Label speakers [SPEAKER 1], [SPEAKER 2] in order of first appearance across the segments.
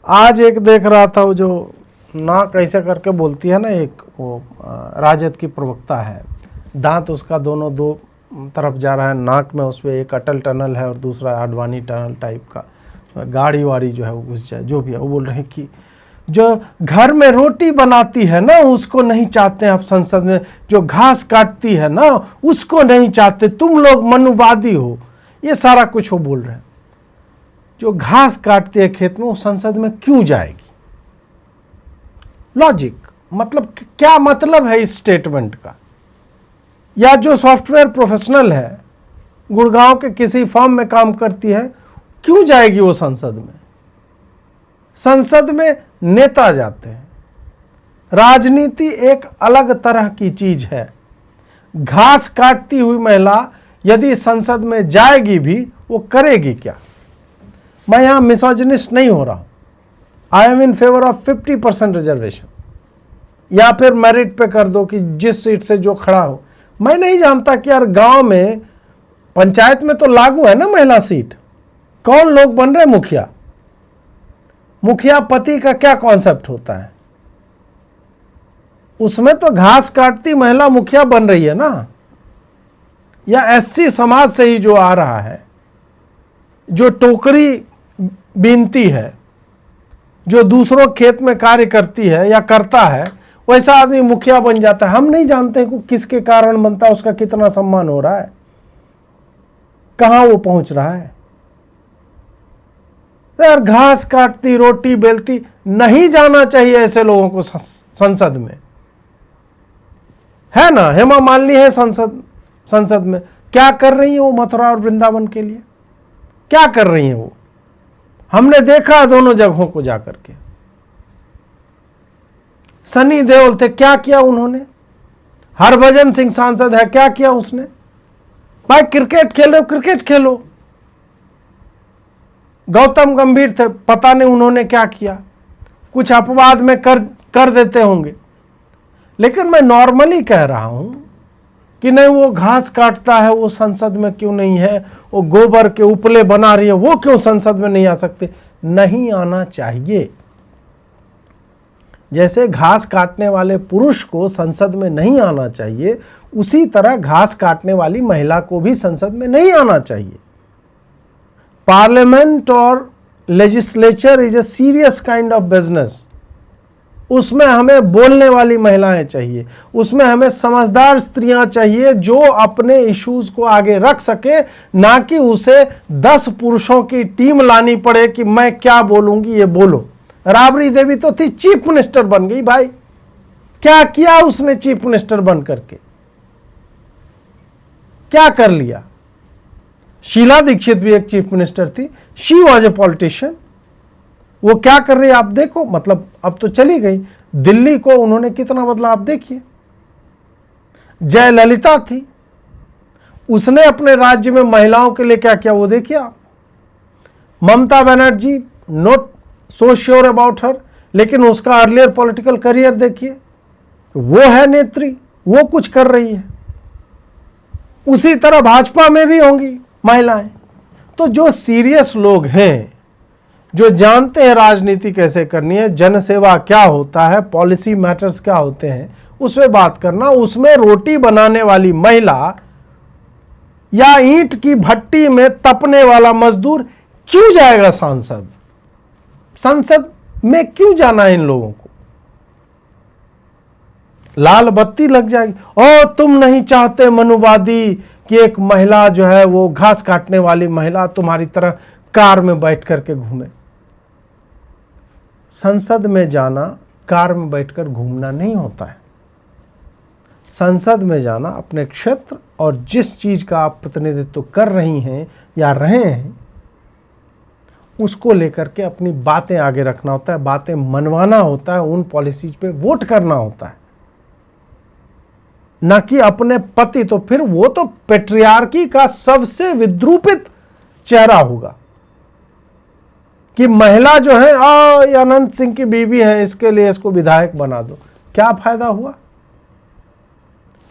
[SPEAKER 1] आज एक देख रहा था, वो जो नाक ऐसे करके बोलती है ना, एक वो राजद की प्रवक्ता है, दांत उसका दोनों दो तरफ जा रहा है, नाक में उसमें एक अटल टनल है और दूसरा आडवाणी टनल टाइप का, गाड़ी वाड़ी जो है वो घुस जाए, जो भी है। वो बोल रहे हैं कि जो घर में रोटी बनाती है ना उसको नहीं चाहते आप संसद में, जो घास काटती है ना उसको नहीं चाहते, तुम लोग मनुवादी हो, ये सारा कुछ वो बोल रहे हैं। जो घास काटती है खेत में वो संसद में क्यों जाएगी? लॉजिक मतलब क्या मतलब है इस स्टेटमेंट का? या जो सॉफ्टवेयर प्रोफेशनल है, गुड़गांव के किसी फर्म में काम करती है, क्यों जाएगी वो संसद में? संसद में नेता जाते हैं। राजनीति एक अलग तरह की चीज है। घास काटती हुई महिला यदि संसद में जाएगी भी, वो करेगी क्या? मैं यहां मिसोजिनिस्ट नहीं हो रहा हूं। I am in favour of 50% reservation, या फिर मेरिट पे कर दो कि जिस सीट से जो खड़ा हो। मैं नहीं जानता कि यार गांव में पंचायत में तो लागू है ना महिला सीट। कौन लोग बन रहे मुखिया? मुखिया पति का क्या कॉन्सेप्ट होता है? उसमें तो घास काटती महिला मुखिया बन रही है ना। या एससी समाज से ही जो आ रहा है, जो टोकरी बीनती है, जो दूसरों खेत में कार्य करती है या करता है, वैसा आदमी मुखिया बन जाता है। हम नहीं जानते कि किसके कारण बनता है, उसका कितना सम्मान हो रहा है, कहां वो पहुंच रहा है। यार घास काटती रोटी बेलती नहीं जाना चाहिए ऐसे लोगों को संसद में, है ना। हेमा मालिनी है संसद में, क्या कर रही है वो मथुरा और वृंदावन के लिए? क्या कर रही है वो? हमने देखा दोनों जगहों को जाकर के। सनी देओल थे, क्या किया उन्होंने? हरभजन सिंह सांसद है, क्या किया उसने? भाई क्रिकेट खेलो, क्रिकेट खेलो। गौतम गंभीर थे, पता नहीं उन्होंने क्या किया, कुछ अपवाद में कर देते होंगे। लेकिन मैं नॉर्मली कह रहा हूं कि नहीं, वो घास काटता है वो संसद में क्यों नहीं है? वो गोबर के उपले बना रही है, वो क्यों संसद में नहीं आ सकते? नहीं आना चाहिए। जैसे घास काटने वाले पुरुष को संसद में नहीं आना चाहिए, उसी तरह घास काटने वाली महिला को भी संसद में नहीं आना चाहिए। पार्लियामेंट और legislature is a serious kind of business. उसमें हमें बोलने वाली महिलाएं चाहिए, उसमें हमें समझदार स्त्रियां चाहिए जो अपने इश्यूज को आगे रख सके, ना कि उसे 10 पुरुषों की टीम लानी पड़े कि मैं क्या बोलूंगी ये बोलो। राबड़ी देवी तो थी, चीफ मिनिस्टर बन गई। भाई क्या किया उसने चीफ मिनिस्टर बन करके? क्या कर लिया? शीला दीक्षित भी एक चीफ मिनिस्टर थी, शी वॉज ए पॉलिटिशियन। वो क्या कर रही है आप देखो, मतलब अब तो चली गई। दिल्ली को उन्होंने कितना बदला आप देखिए। जयललिता थी, उसने अपने राज्य में महिलाओं के लिए क्या किया वो देखिए आप। Mamata Banerjee, not so sure about her, लेकिन उसका अर्लियर पॉलिटिकल करियर देखिए, वो है नेत्री, वो कुछ कर रही है। उसी तरह भाजपा में भी होंगी महिलाएं। तो जो सीरियस लोग हैं, जो जानते हैं राजनीति कैसे करनी है, जनसेवा क्या होता है, पॉलिसी मैटर्स क्या होते हैं, उसमें बात करना। उसमें रोटी बनाने वाली महिला या ईंट की भट्टी में तपने वाला मजदूर क्यों जाएगा सांसद? संसद में क्यों जाना है इन लोगों को? लाल बत्ती लग जाएगी। ओ तुम नहीं चाहते मनुवादी कि एक महिला जो है वो घास काटने वाली महिला तुम्हारी तरह कार में बैठ करके घूमे। संसद में जाना कार में बैठकर घूमना नहीं होता है। संसद में जाना अपने क्षेत्र और जिस चीज का आप प्रतिनिधित्व कर रही हैं या रहे हैं, उसको लेकर के अपनी बातें आगे रखना होता है, बातें मनवाना होता है, उन पॉलिसीज पे वोट करना होता है, ना कि अपने पति। तो फिर वो तो पेट्रियार्की का सबसे विद्रूपित चेहरा होगा कि महिला जो है अनंत सिंह की बीवी है, इसके लिए इसको विधायक बना दो। क्या फायदा हुआ?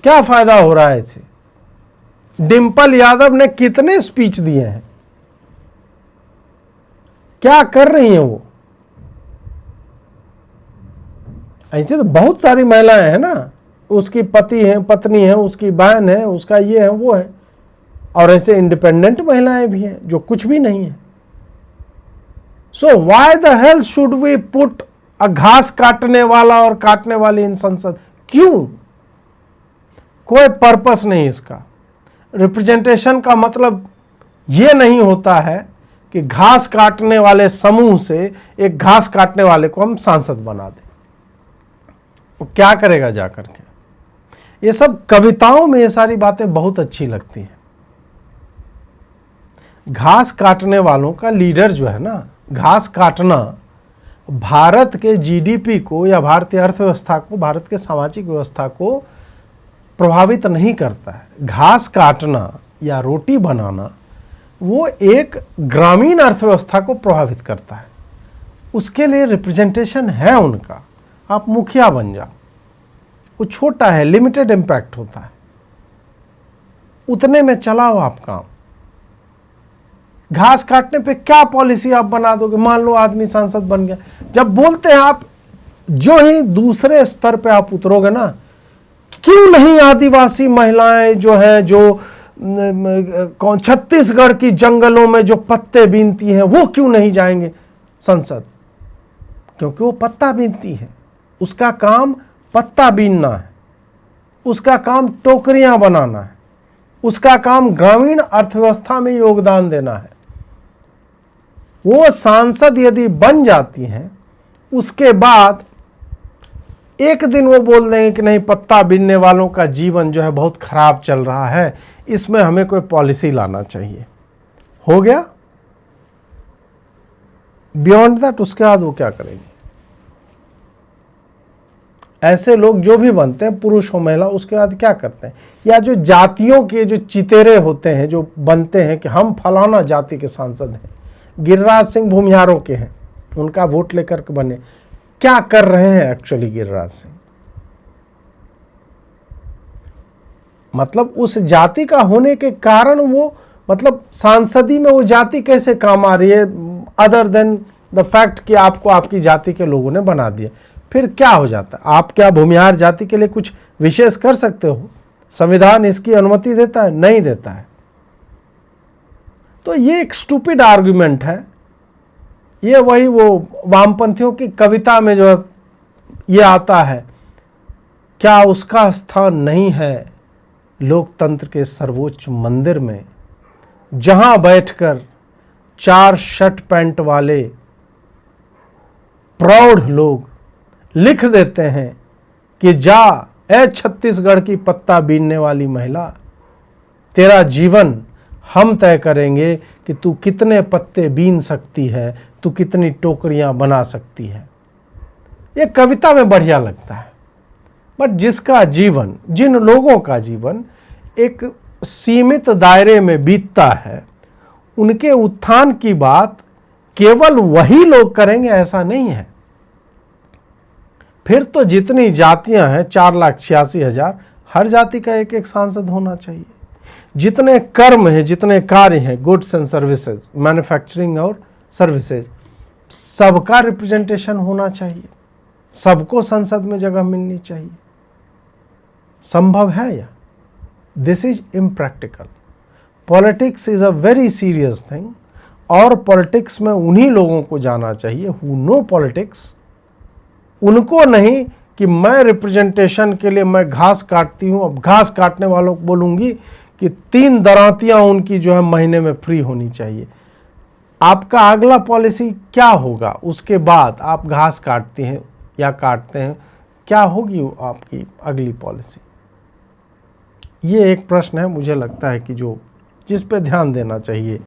[SPEAKER 1] क्या फायदा हो रहा है इसे? डिंपल यादव ने कितने स्पीच दिए हैं, क्या कर रही हैं वो? ऐसे तो बहुत सारी महिलाएं हैं ना, उसकी पति है, पत्नी है, उसकी बहन है, उसका ये है वो है, और ऐसे इंडिपेंडेंट महिलाएं भी हैं जो कुछ भी नहीं है। So why the hell should we put a घास काटने वाला और काटने वाली इन संसद? क्यों? कोई पर्पस नहीं इसका। रिप्रेजेंटेशन का मतलब यह नहीं होता है कि घास काटने वाले समूह से एक घास काटने वाले को हम सांसद बना दें। वो क्या करेगा जाकर के? ये सब कविताओं में ये सारी बातें बहुत अच्छी लगती हैं। घास काटने वालों का लीडर जो है ना, घास काटना भारत के जीडीपी को या भारतीय अर्थव्यवस्था को, भारत के सामाजिक व्यवस्था को प्रभावित नहीं करता है। घास काटना या रोटी बनाना वो एक ग्रामीण अर्थव्यवस्था को प्रभावित करता है। उसके लिए रिप्रेजेंटेशन है उनका। आप मुखिया बन जाओ, वो छोटा है, लिमिटेड इम्पैक्ट होता है, उतने में चलाओ आप काम। घास काटने पे क्या पॉलिसी आप बना दोगे? मान लो आदमी सांसद बन गया, जब बोलते हैं आप, जो ही दूसरे स्तर पे आप उतरोगे ना, क्यों नहीं आदिवासी महिलाएं जो हैं, जो कौन छत्तीसगढ़ की जंगलों में जो पत्ते बीनती हैं, वो क्यों नहीं जाएंगे संसद? क्योंकि वो पत्ता बीनती है, उसका काम पत्ता बीनना है, उसका काम टोकरियां बनाना है, उसका काम ग्रामीण अर्थव्यवस्था में योगदान देना है। वो सांसद यदि बन जाती हैं, उसके बाद एक दिन वो बोल देंगे कि नहीं, पत्ता बीनने वालों का जीवन जो है बहुत खराब चल रहा है, इसमें हमें कोई पॉलिसी लाना चाहिए। हो गया। बियॉन्ड दैट उसके बाद वो क्या करेंगे? ऐसे लोग जो भी बनते हैं, पुरुष हो महिला, उसके बाद क्या करते हैं? या जो जातियों के जो चितेरे होते हैं, जो बनते हैं कि हम फलाना जाति के सांसद हैं, गिरिराज सिंह भूमिहारों के हैं, उनका वोट लेकर के बने। क्या कर रहे हैं एक्चुअली गिरिराज सिंह? मतलब उस जाति का होने के कारण वो, मतलब सांसदी में वो जाति कैसे काम आ रही है, अदर देन द फैक्ट कि आपको आपकी जाति के लोगों ने बना दिया। फिर क्या हो जाता है? आप क्या भूमिहार जाति के लिए कुछ विशेष कर सकते हो? संविधान इसकी अनुमति देता है? नहीं देता है। तो ये एक स्टूपिड आर्गुमेंट है। ये वही वो वामपंथियों की कविता में जो ये आता है, क्या उसका स्थान नहीं है लोकतंत्र के सर्वोच्च मंदिर में, जहां बैठकर 4 शर्ट पैंट वाले प्रौढ़ लोग लिख देते हैं कि जा ए छत्तीसगढ़ की पत्ता बीनने वाली महिला, तेरा जीवन हम तय करेंगे कि तू कितने पत्ते बीन सकती है, तू कितनी टोकरियां बना सकती है। ये कविता में बढ़िया लगता है, बट जिसका जीवन, जिन लोगों का जीवन एक सीमित दायरे में बीतता है, उनके उत्थान की बात केवल वही लोग करेंगे ऐसा नहीं है। फिर तो जितनी जातियां हैं, 4,86,000, हर जाति का एक एक सांसद होना चाहिए। जितने कर्म हैं, जितने कार्य हैं, गुड्स एंड सर्विसेज, मैन्युफैक्चरिंग और सर्विसेज, सबका रिप्रेजेंटेशन होना चाहिए। सबको संसद में जगह मिलनी चाहिए। संभव है या? This is impractical. Politics is a very serious thing, और पॉलिटिक्स में उन्हीं लोगों को जाना चाहिए हु नो पॉलिटिक्स। उनको नहीं कि मैं रिप्रेजेंटेशन के लिए मैं घास काटती हूं, अब घास काटने वालों को बोलूंगी कि 3 दरांतियां उनकी जो है महीने में फ्री होनी चाहिए। आपका अगला पॉलिसी क्या होगा? उसके बाद आप घास काटती हैं या काटते हैं, क्या होगी आपकी अगली पॉलिसी? ये एक प्रश्न है, मुझे लगता है कि जिस पे ध्यान देना चाहिए।